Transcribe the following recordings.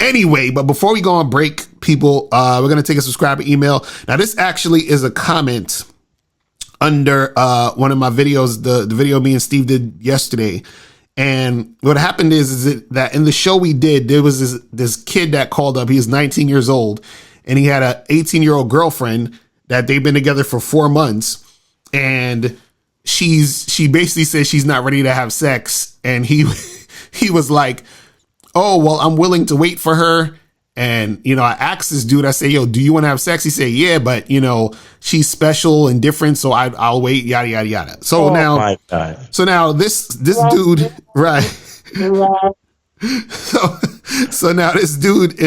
Anyway, but before we go on break, people, we're going to take a subscriber email. Now, this actually is a comment under one of my videos, the video me and Steve did yesterday. And what happened is that in the show we did, there was this kid that called up. He was 19 years old, and he had a 18-year-old girlfriend that they've been together for 4 months. And she basically said she's not ready to have sex. And he was like, oh, well, I'm willing to wait for her. And, you know, I asked this dude, I say, yo, do you want to have sex? He said, yeah, but, you know, she's special and different. So I'll wait, yada, yada, yada. So now this dude, right. So now this dude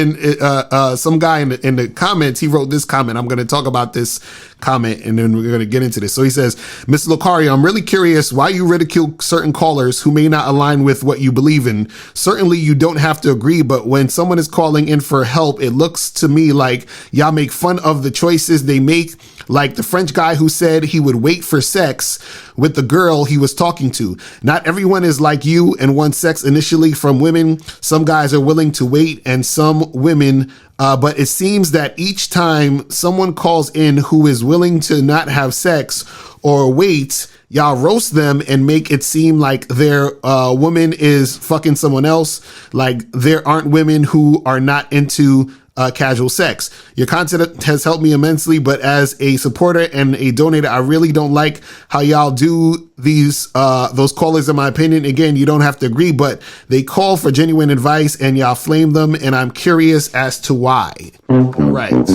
some guy in the comments, he wrote this comment. I'm going to talk about this comment and then we're going to get into this. So he says, Mr. Locario, I'm really curious why you ridicule certain callers who may not align with what you believe in. Certainly you don't have to agree, but when someone is calling in for help, it looks to me like y'all make fun of the choices they make. Like the French guy who said he would wait for sex with the girl he was talking to. Not everyone is like you and wants sex initially from women. Some guys are willing to wait and some women, but it seems that each time someone calls in who is willing to not have sex or wait, y'all roast them and make it seem like their woman is fucking someone else. Like there aren't women who are not into casual sex. Your content has helped me immensely, but as a supporter and a donator, I really don't like how y'all do those callers. In my opinion, again, you don't have to agree, but they call for genuine advice and y'all flame them, and I'm curious as to why. Right.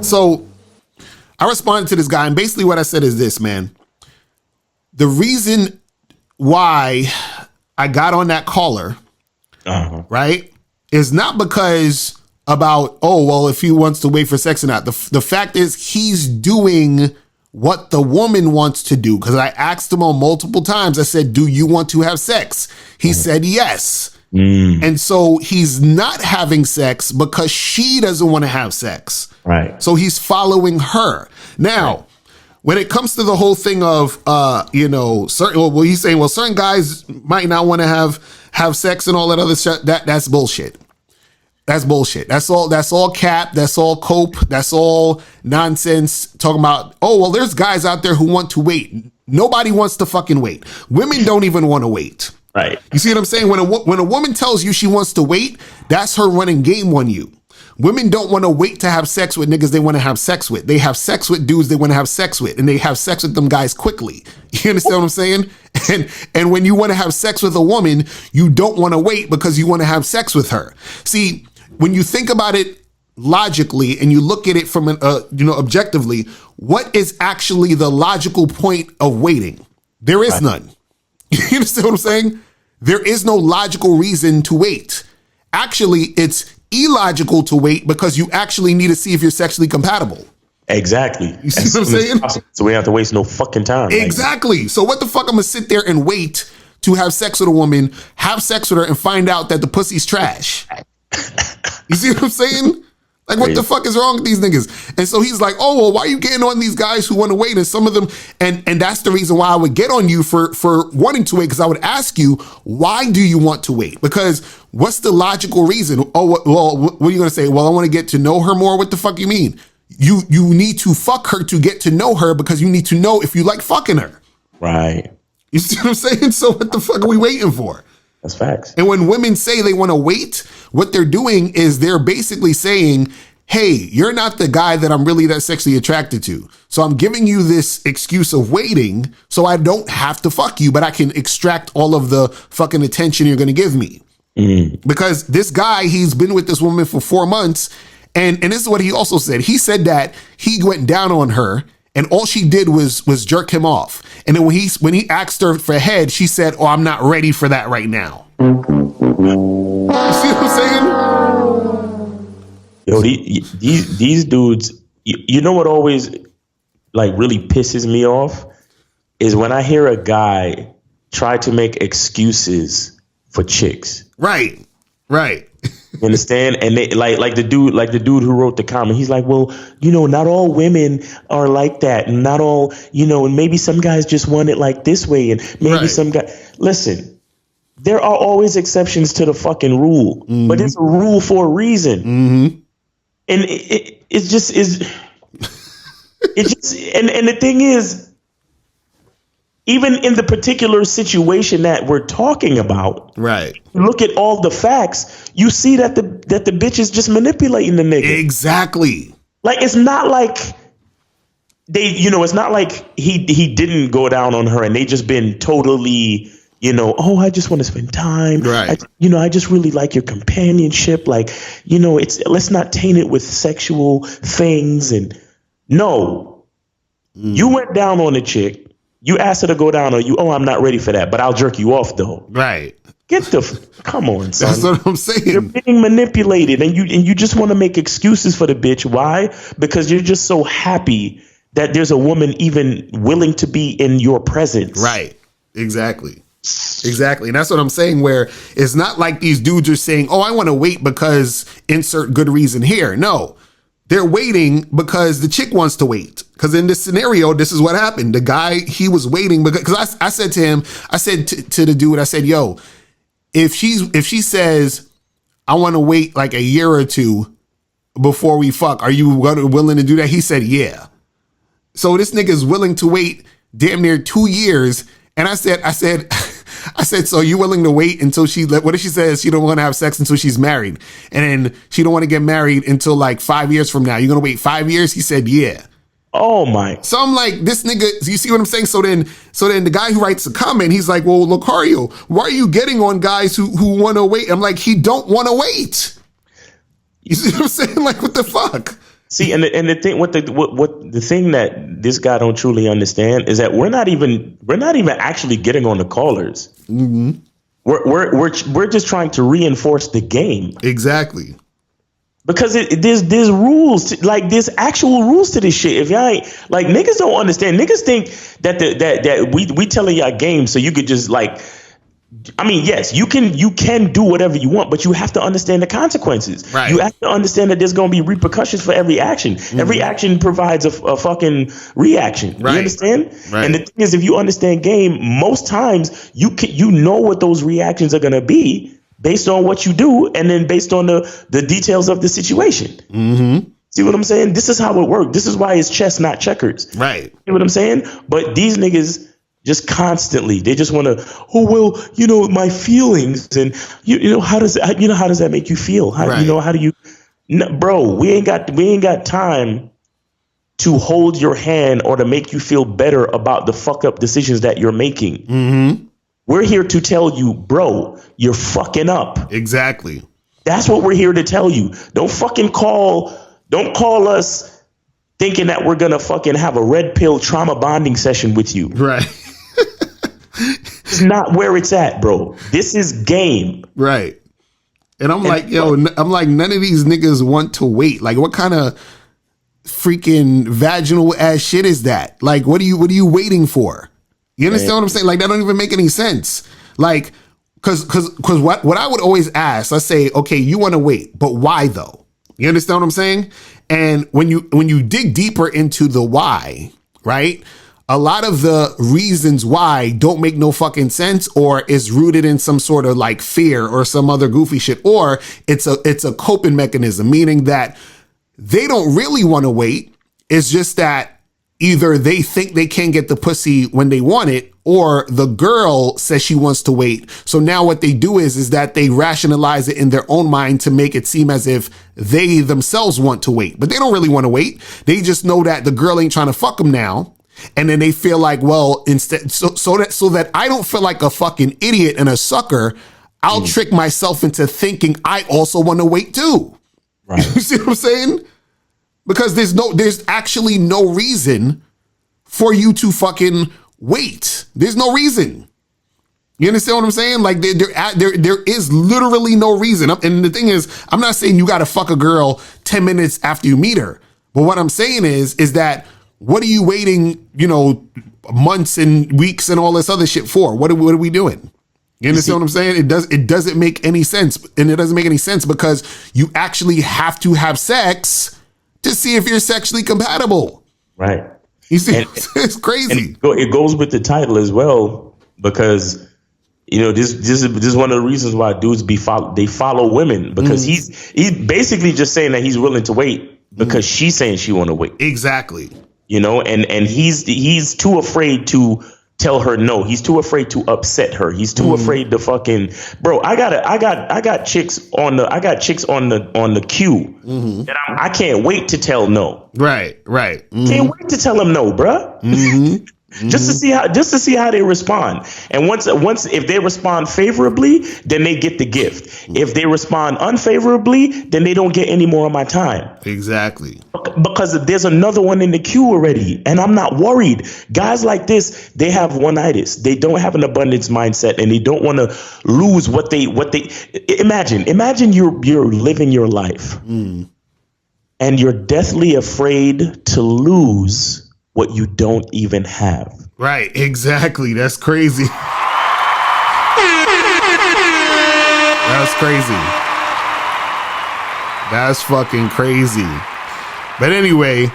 So I responded to this guy, and basically what I said is this, man. The reason why I got on that caller, right, is not because about, oh, well, if he wants to wait for sex or not. The fact is he's doing what the woman wants to do. Because I asked him on multiple times, I said, do you want to have sex? He said yes. And so he's not having sex because she doesn't want to have sex. Right. So he's following her. Now, when it comes to the whole thing of, he's saying, well, certain guys might not want to have sex and all that other shit. That's bullshit. That's bullshit. That's all cap. That's all cope. That's all nonsense. Talking about, oh, well, there's guys out there who want to wait. Nobody wants to fucking wait. Women don't even want to wait. Right. You see what I'm saying? When a woman tells you she wants to wait, that's her running game on you. Women don't want to wait to have sex with niggas they want to have sex with. They have sex with dudes they want to have sex with, and they have sex with them guys quickly. You understand what I'm saying? And when you want to have sex with a woman, you don't want to wait because you want to have sex with her. See, when you think about it logically and you look at it from objectively, what is actually the logical point of waiting? There is none. You understand what I'm saying? There is no logical reason to wait. Actually, it's illogical to wait because you actually need to see if you're sexually compatible. Exactly. You see what I'm saying? So we don't have to waste no fucking time. Exactly. So what the fuck I'm gonna sit there and wait to have sex with a woman, have sex with her, and find out that the pussy's trash? You see what I'm saying? Like, what the fuck is wrong with these niggas? And so he's like, oh, well, why are you getting on these guys who want to wait? And some of them, and that's the reason why I would get on you for wanting to wait, because I would ask you, why do you want to wait? Because what's the logical reason? Oh, well, what are you going to say? Well, I want to get to know her more. What the fuck you mean? You need to fuck her to get to know her because you need to know if you like fucking her. Right. You see what I'm saying? So what the fuck are we waiting for? That's facts. And when women say they want to wait, what they're doing is they're basically saying, hey, you're not the guy that I'm really that sexually attracted to. So I'm giving you this excuse of waiting so I don't have to fuck you, but I can extract all of the fucking attention you're going to give me. Because this guy, he's been with this woman for 4 months. And this is what he also said. He said that he went down on her and all she did was jerk him off. And then when he asked her for head, she said, oh, I'm not ready for that right now. You see what I'm saying? Yo, these dudes, you know what always like really pisses me off is when I hear a guy try to make excuses for chicks. Right. You understand? And they like the dude who wrote the comment. He's like, well, not all women are like that, and not all, and maybe some guys just want it like this way, and maybe some guys. Listen, there are always exceptions to the fucking rule, but it's a rule for a reason. And it just is. It just and the thing is, even in the particular situation that we're talking about, right? Look at all the facts. You see that the bitch is just manipulating the nigga. Exactly. Like, it's not like it's not like he didn't go down on her and they just been totally, oh, I just want to spend time. Right. I just really like your companionship. Like, let's not taint it with sexual things. And no, you went down on a chick. You asked her to go down on you. Oh, I'm not ready for that, but I'll jerk you off though. Right. Come on, son. That's what I'm saying. You're being manipulated, and you just want to make excuses for the bitch. Why? Because you're just so happy that there's a woman even willing to be in your presence. Right. Exactly. And that's what I'm saying, where it's not like these dudes are saying, oh, I want to wait because insert good reason here. No, they're waiting because the chick wants to wait. Because in this scenario, this is what happened. The guy, he was waiting because I said to him, I said to the dude, I said, yo, if she says, I want to wait like a year or two before we fuck, are you willing to do that? He said, yeah. So this nigga is willing to wait damn near 2 years. And I said, so you willing to wait until what if she says she don't want to have sex until she's married? And then she don't want to get married until like 5 years from now. You're going to wait 5 years? He said, yeah. Oh my. So I'm like, this nigga, you see what I'm saying? So then the guy who writes the comment, he's like, well, Locario, why are you getting on guys who want to wait? I'm like, he don't want to wait. You see what I'm saying? Like, what the fuck? See, and the thing, what the thing that this guy don't truly understand is that we're not even actually getting on the callers. Mm-hmm. We're just trying to reinforce the game. Exactly. Because there's rules, like there's actual rules to this shit. If y'all ain't, like, niggas don't understand. Niggas think that we telling y'all games so you could just like, I mean, yes, you can do whatever you want, but you have to understand the consequences. Right. You have to understand that there's going to be repercussions for every action. Mm-hmm. Every action provides a fucking reaction. Right. You understand? Right. And the thing is, if you understand game, most times you know what those reactions are going to be based on what you do, and then based on the details of the situation. Mm-hmm. See what I'm saying? This is how it works. This is why it's chess, not checkers. Right. See what I'm saying? But these niggas just constantly, they just want to, my feelings, and how does that make you feel? How do you, bro? We ain't got time to hold your hand or to make you feel better about the fuck up decisions that you're making. Mm-hmm. We're here to tell you, bro, you're fucking up. Exactly. That's what we're here to tell you. Don't call us thinking that we're going to fucking have a red pill trauma bonding session with you. Right. It's not where it's at, bro. This is game. Right. And I'm like, none of these niggas want to wait. Like, what kind of freaking vaginal ass shit is that? Like, what are you waiting for? You understand what I'm saying? Like, that don't even make any sense. Like, cause what I would always ask, I say, okay, you want to wait, but why though? You understand what I'm saying? And when you dig deeper into the why, right? A lot of the reasons why don't make no fucking sense, or is rooted in some sort of like fear or some other goofy shit, or it's a coping mechanism, meaning that they don't really want to wait. It's just that either they think they can't get the pussy when they want it, or the girl says she wants to wait. So now what they do is that they rationalize it in their own mind to make it seem as if they themselves want to wait, but they don't really want to wait. They just know that the girl ain't trying to fuck them now. And then they feel like, well, instead, so that I don't feel like a fucking idiot and a sucker, I'll trick myself into thinking I also want to wait too. Right. You see what I'm saying? Because there's actually no reason for you to fucking wait. There's no reason. You understand what I'm saying? Like there is literally no reason. And the thing is, I'm not saying you got to fuck a girl 10 minutes after you meet her. But what I'm saying is that what are you waiting, months and weeks and all this other shit for? What are we doing? You understand what I'm saying? It doesn't make any sense. And it doesn't make any sense because you actually have to have sex to see if you're sexually compatible. Right. You see, it's crazy. And it goes with the title as well, because You know, this is one of the reasons why dudes they follow women, because he's basically just saying that he's willing to wait because she's saying she want to wait. Exactly. You know, and he's too afraid to tell her no. He's too afraid to upset her. He's too afraid to fucking, bro. I got chicks on the queue that I can't wait to tell no. Right. Can't wait to tell them no, bruh. Just to see how they respond. And once if they respond favorably, then they get the gift. If they respond unfavorably, then they don't get any more of my time. Exactly. Because there's another one in the queue already, and I'm not worried. Guys like this, they have one-itis. They don't have an abundance mindset, and they don't want to lose what they imagine you're living your life and you're deathly afraid to lose what you don't even have. Right, exactly. That's crazy. That's crazy. That's fucking crazy. But anyway,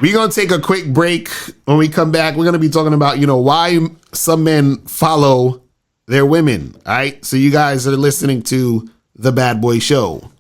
we're going to take a quick break. When we come back, we're going to be talking about, why some men follow their women. All right. So you guys are listening to The Bad Boy Show.